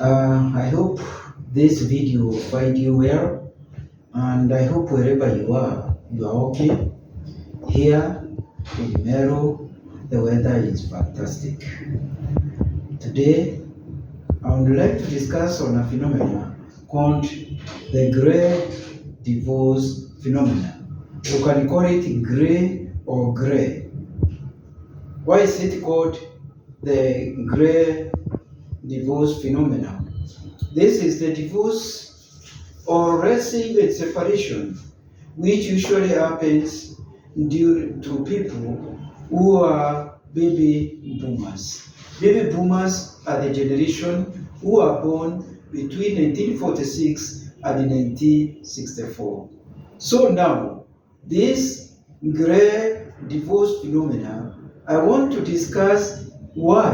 I hope this video will find you well, and I hope wherever you are okay. Here in Meru, the weather is fantastic. Today, I would like to discuss on a phenomenon called the grey divorce phenomenon. You can call it grey or grey. Why is it called the grey divorce phenomenon? This is the divorce or even separation, which usually happens due to people who are baby boomers. Baby boomers are the generation who are born between 1946 and 1964. So now, this grey divorce phenomena, I want to discuss why,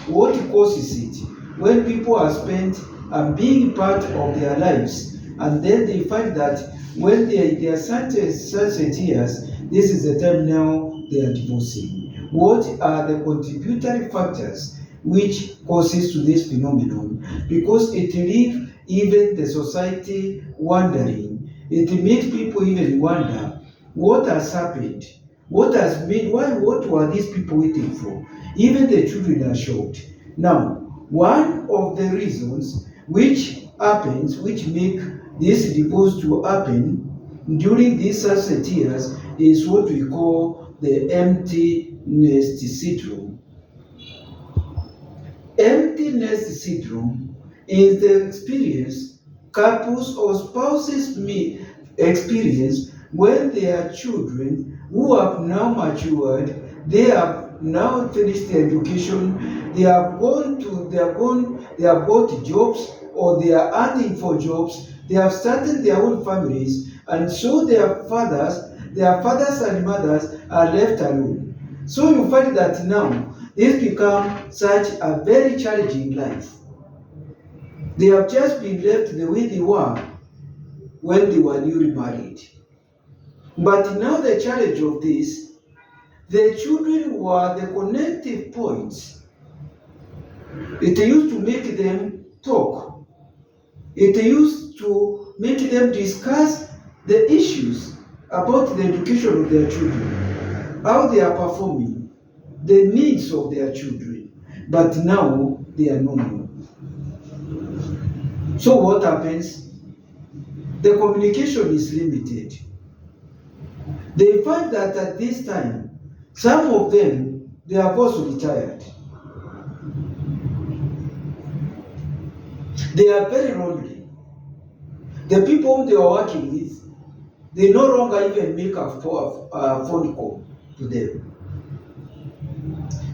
what causes it, when people are spent and being part of their lives, and then they find that when they are certain years, this is the time now they are divorcing. What are the contributory factors which causes to this phenomenon? Because it leaves even the society wondering. It makes people even wonder what has happened, what has made, what were these people waiting for? Even the children are shocked. Now, one of the reasons which happens, which make this divorce to happen during these certain years, is what we call the empty nest syndrome. Empty nest syndrome is the experience couples or spouses may experience when their children who have now matured, they have now finished their education, they have got jobs, or they are hunting for jobs, they have started their own families, and so their fathers and mothers are left alone. So you find that now this becomes such a very challenging life. They have just been left the way they were when they were newly married. But now the challenge of this, the children were the connective points. It used to make them talk. It used to make them discuss the issues about the education of their children, how they are performing, the needs of their children. But now they are no more. So what happens? The communication is limited. They find that at this time, some of them, they have also retired. They are very lonely. The people whom they are working with, they no longer even make a phone call to them.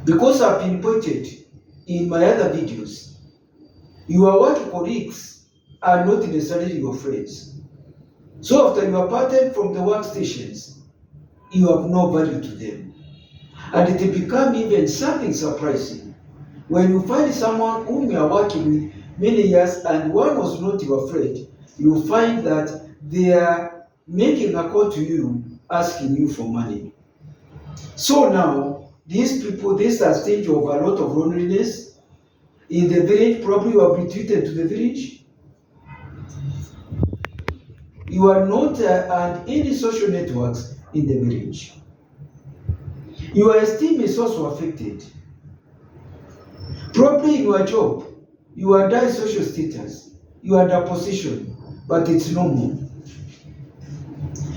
Because I've been pointed in my other videos, your work colleagues are not necessarily your friends. So after you are parted from the workstations, you have no value to them. And it becomes even something surprising when you find someone whom you are working with many years and one was not your friend, you find that they are making a call to you, asking you for money. So now, these people, this has stage of a lot of loneliness. In the village, probably you have retreated to the village. You are not and any social networks in the village. Your esteem is also affected. Probably in your job, you are under social status, you are under position, but it's no more.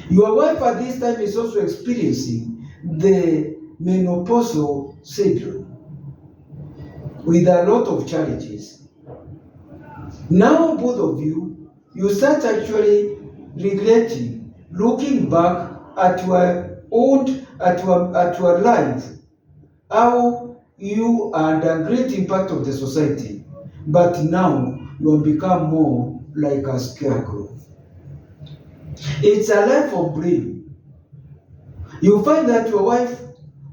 Your wife at this time is also experiencing the menopausal syndrome with a lot of challenges. Now both of you start actually regretting, looking back at your life, how you are under great impact of the society, but now you have become more like a scarecrow. It's a life of blame. You find that your wife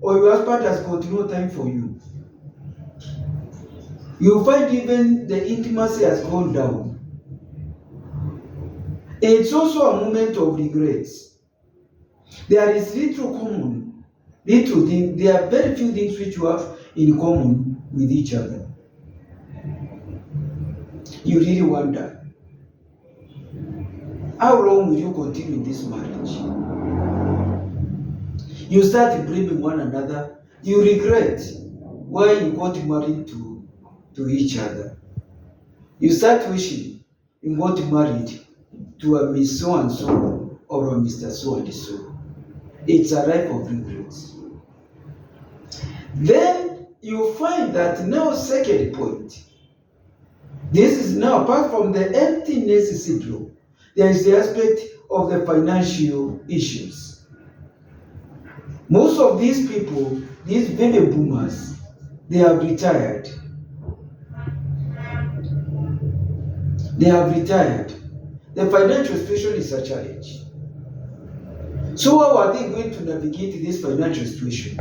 or your husband has got no time for you. You find even the intimacy has gone down. It's also a moment of regrets. There is little thing. There are very few things which you have in common with each other. You really wonder, how long will you continue in this marriage? You start blaming one another. You regret why you got married to each other. You start wishing you got married to a Miss so and so or a Mr. so and so. It's a life of regrets. Then you find that now, second point, this is now, apart from the emptiness syndrome, there is the aspect of the financial issues. Most of these people, these baby boomers, they have retired. They have retired. The financial situation is a challenge. So how are they going to navigate this financial situation?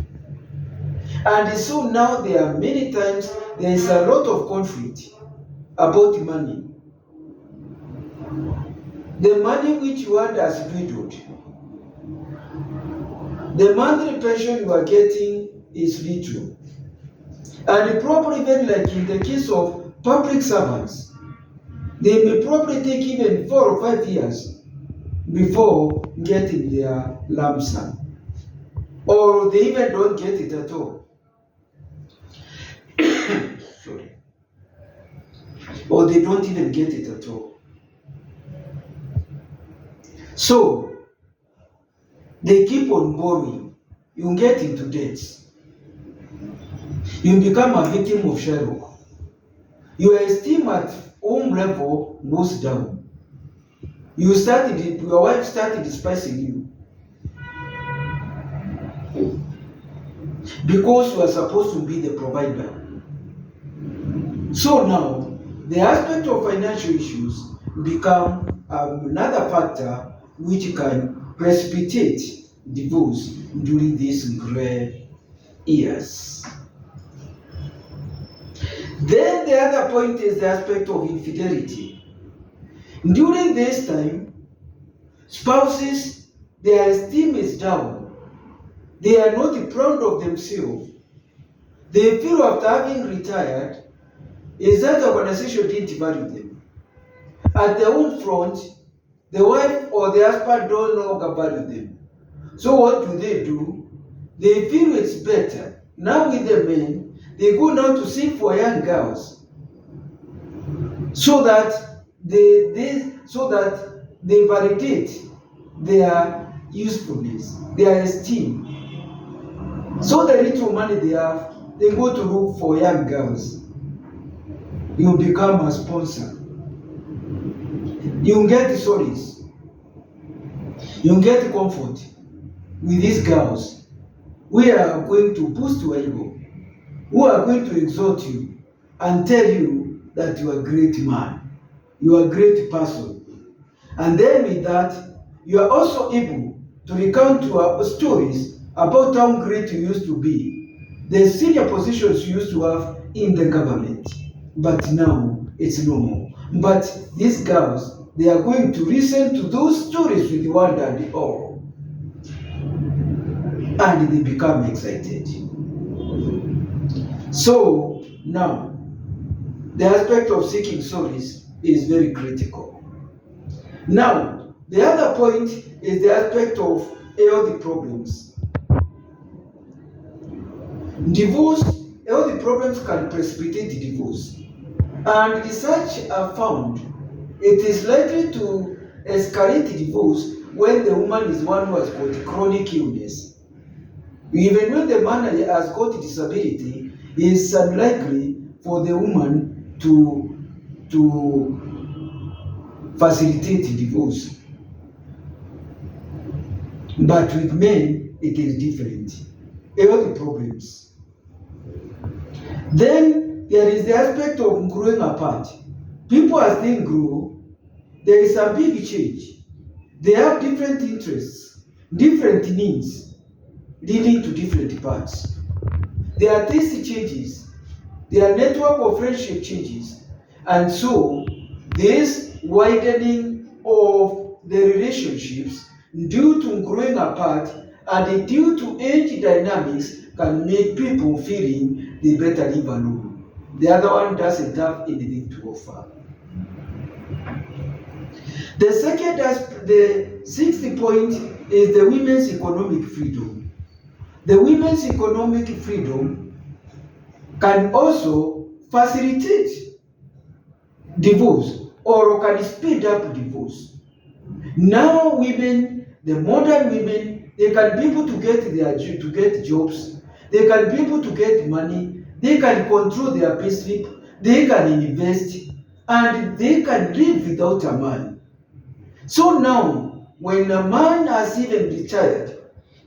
And so now there are many times there is a lot of conflict about money. The money which you had has dwindled. The monthly pension you are getting is little. And probably even like in the case of public servants, they may probably take even 4 or 5 years before getting their lump sum. Or they even don't get it at all. Sorry. Or they don't even get it at all. So, they keep on borrowing. You get into debts. You become a victim of Shylock. Your esteem at home level goes down. Your wife started despising you. Because you are supposed to be the provider. So now, the aspect of financial issues become another factor which can precipitate divorce during these gray years. Then the other point is the aspect of infidelity. During this time, spouses, their esteem is down. They are not proud of themselves. They feel after having retired, is that the organization didn't value them. At their own front, the wife or the husband don't longer value them. So what do? They feel it's better. Now with the men, they go now to seek for young girls so that they validate their usefulness, their esteem. So the little money they have, they go to look for young girls. You become a sponsor. You get solace. You get comfort with these girls. We are going to boost your ego. We are going to exhort you and tell you that you are a great man. You are a great person. And then with that, you are also able to recount your stories about how great you used to be, the senior positions you used to have in the government. But now, it's no more. But these girls, they are going to listen to those stories with wonder and awe. And they become excited. So, now, the aspect of seeking solace is very critical. Now, the other point is the aspect of health problems. Divorce, health problems can precipitate divorce. And research have found it is likely to escalate divorce when the woman is one who has got chronic illness. Even when the man has got disability, it is unlikely for the woman to facilitate divorce. But with men, it is different. Health problems. Then there is the aspect of growing apart. People as they grow, there is a big change. They have different interests, different needs, leading to different paths. Their taste changes, their network of friendship changes, and so this widening of the relationships due to growing apart and due to age dynamics can make people feeling they better live alone. The other one doesn't have anything to offer. The sixth point is the women's economic freedom. The women's economic freedom can also facilitate divorce or can speed up divorce. Now women, the modern women, they can be able to get jobs, they can be able to get money, they can control their payslip, they can invest, and they can live without a man. So now, when a man has even retired,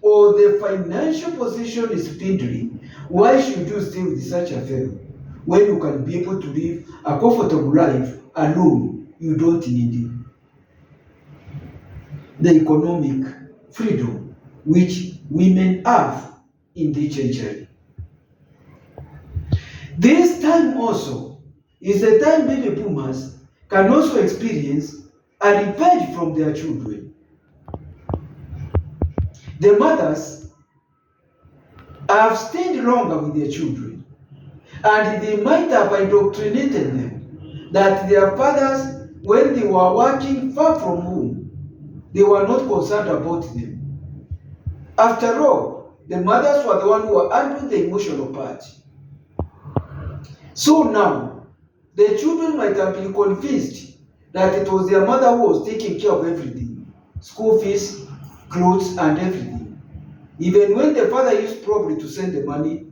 or the financial position is dwindling, why should you stay with such a fellow when you can be able to live a comfortable life alone? You don't need him. The economic freedom which women have in this century. This time also is the time baby boomers can also experience a revenge from their children. The mothers have stayed longer with their children, and they might have indoctrinated them that their fathers, when they were working far from home, they were not concerned about them. After all, the mothers were the ones who were handling the emotional part. So now, the children might have been convinced that it was their mother who was taking care of everything, school fees, clothes, and everything. Even when the father used probably to send the money,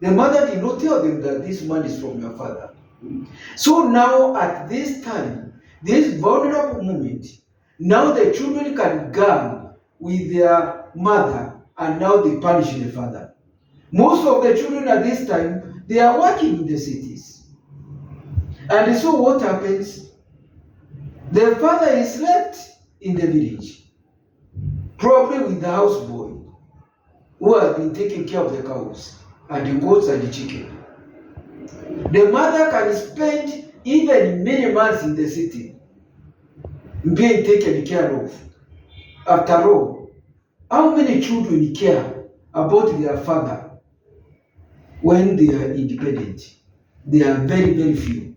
the mother did not tell them that this money is from your father. So now at this time, this vulnerable moment, now the children can gang with their mother, and now they punish the father. Most of the children at this time, they are working in the cities. And so what happens? The father is left in the village, probably with the houseboy, who has been taking care of the cows and the goats and the chicken. The mother can spend even many months in the city being taken care of. After all, how many children care about their father when they are independent? They are very, very few.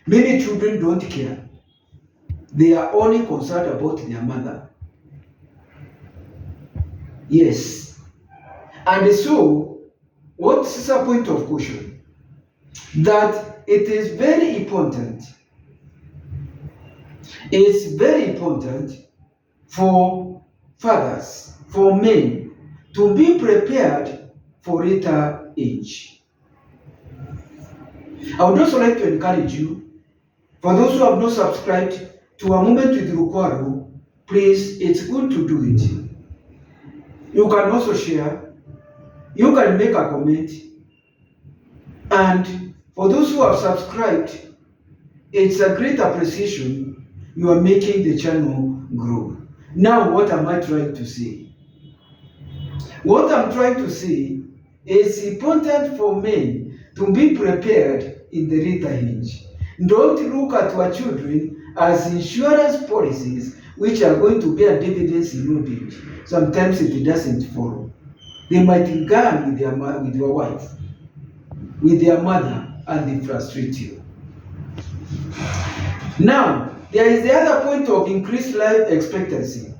Many children don't care. They are only concerned about their mother. Yes. And so, what is a point of caution? That it is very important. It's very important for fathers, for men, to be prepared for later age. I would also like to encourage you, for those who have not subscribed to A Moment with Lukwago, please, it's good to do it. You can also share, you can make a comment, and for those who have subscribed, it's a great appreciation. You are making the channel grow. Now, what am I trying to say? What I'm trying to say is important for men to be prepared in the later age. Don't look at our children as insurance policies which are going to bear dividends in old age. Sometimes it doesn't follow. They might gang with your wife, with their mother, and they frustrate you. Now, there is the other point of increased life expectancy.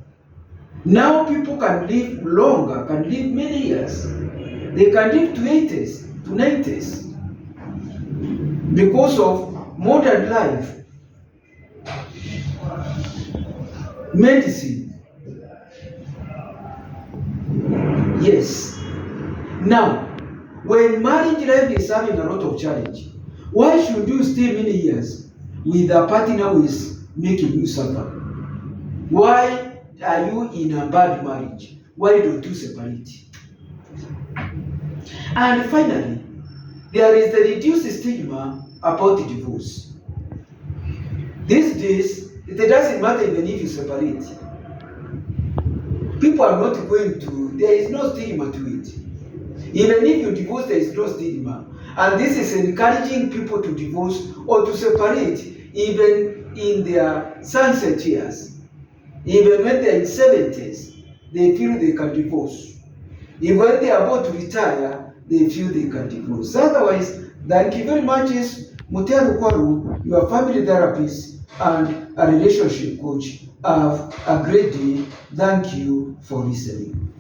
Now people can live longer, can live many years. They can live to 80s, to 90s. Because of modern life, medicine. Yes. Now, when marriage life is having a lot of challenge, why should you stay many years with a partner who is making you suffer? Why are you in a bad marriage? Why don't you separate? And finally, there is the reduced stigma about divorce. These days, it doesn't matter even if you separate. People are not going to, there is no stigma to it. Even if you divorce, there is no stigma. And this is encouraging people to divorce or to separate even in their sunset years. Even when they're in 70s, they feel they can divorce. Even when they are about to retire, they feel they can divorce. Otherwise, thank you very much. Is Mutia Lukwago, your family therapist, and a relationship coach. Have a great day. Thank you for listening.